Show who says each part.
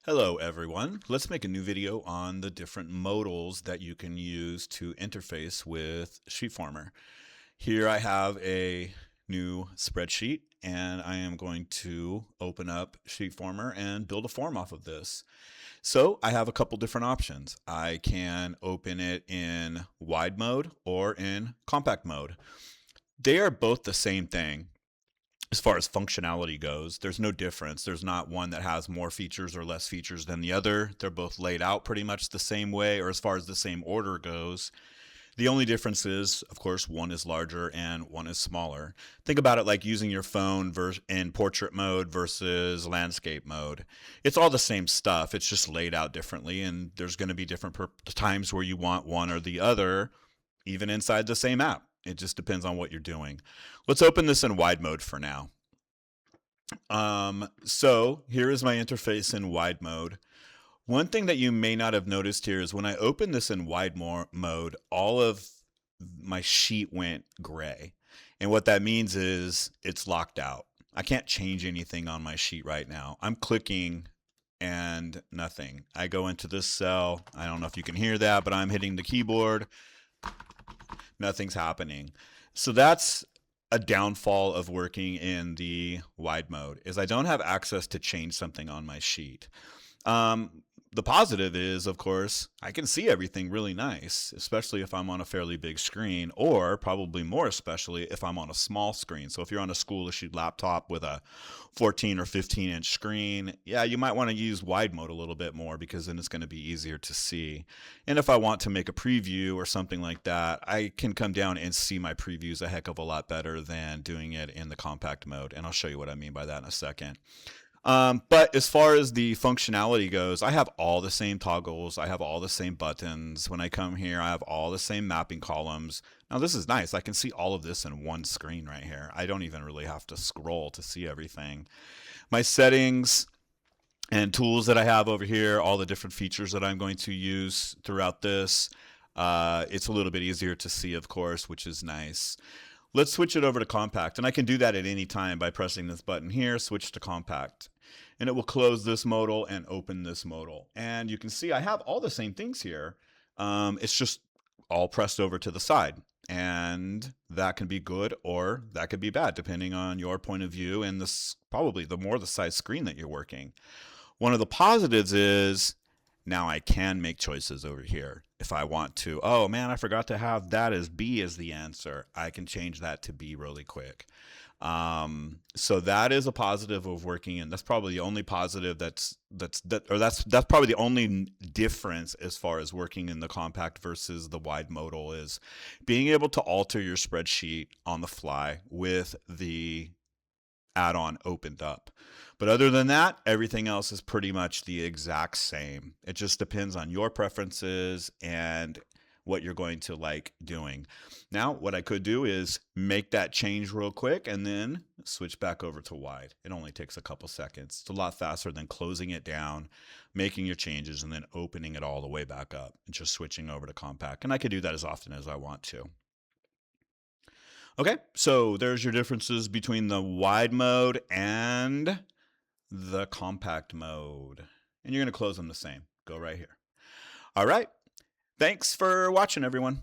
Speaker 1: Hello everyone. Let's make a new video on the different modals that you can use to interface with SheetFormR. Here I have a new spreadsheet and I am going to open up SheetFormR and build a form off of this. So I have a couple different options. I can open it in wide mode or in compact mode. They are both the same thing. As far as functionality goes, there's no difference. There's not one that has more features or less features than the other. They're both laid out pretty much the same way, or as far as the same order goes. The only difference is, of course, one is larger and one is smaller. Think about it like using your phone in portrait mode versus landscape mode. It's all the same stuff. It's just laid out differently, and there's going to be different times where you want one or the other, even inside the same app. It just depends on what you're doing. Let's open this in wide mode for now. So here is my interface in wide mode. One thing that you may not have noticed here is when I open this in wide mode, all of my sheet went gray. And what that means is it's locked out. I can't change anything on my sheet right now. I'm clicking and nothing. I go into this cell. I don't know if you can hear that, but I'm hitting the keyboard. Nothing's happening. So that's a downfall of working in the wide mode, is I don't have access to change something on my sheet. The positive is, of course, I can see everything really nice, especially if I'm on a fairly big screen, or probably more especially if I'm on a small screen. So if you're on a school-issued laptop with a 14 or 15-inch screen, yeah, you might want to use wide mode a little bit more because then it's going to be easier to see. And if I want to make a preview or something like that, I can come down and see my previews a heck of a lot better than doing it in the compact mode. And I'll show you what I mean by that in a second. But as far as the functionality goes, I have all the same toggles. I have all the same buttons. When I come here, I have all the same mapping columns. Now this is nice. I can see all of this in one screen right here. I don't even really have to scroll to see everything. My settings and tools that I have over here, all the different features that I'm going to use throughout this. It's a little bit easier to see, of course, which is nice. Let's switch it over to compact, and I can do that at any time by pressing this button here, switch to compact. And it will close this modal and open this modal. And you can see I have all the same things here. It's just all pressed over to the side. And that can be good or that could be bad, depending on your point of view and probably the more the size screen that you're working. One of the positives is now I can make choices over here. If I want to, oh man, I forgot to have that as B as the answer, I can change that to B really quick. So that is a positive of working in. That's probably the only positive that's probably the only difference as far as working in the compact versus the wide modal is being able to alter your spreadsheet on the fly with the add-on opened up. But other than that, everything else is pretty much the exact same. It just depends on your preferences and what you're going to like doing. Now, what I could do is make that change real quick and then switch back over to wide. It only takes a couple seconds. It's a lot faster than closing it down, making your changes, and then opening it all the way back up and just switching over to compact. And I could do that as often as I want to. Okay, so there's your differences between the wide mode and the compact mode. And you're going to close them the same. Go right here. All right. Thanks for watching, everyone.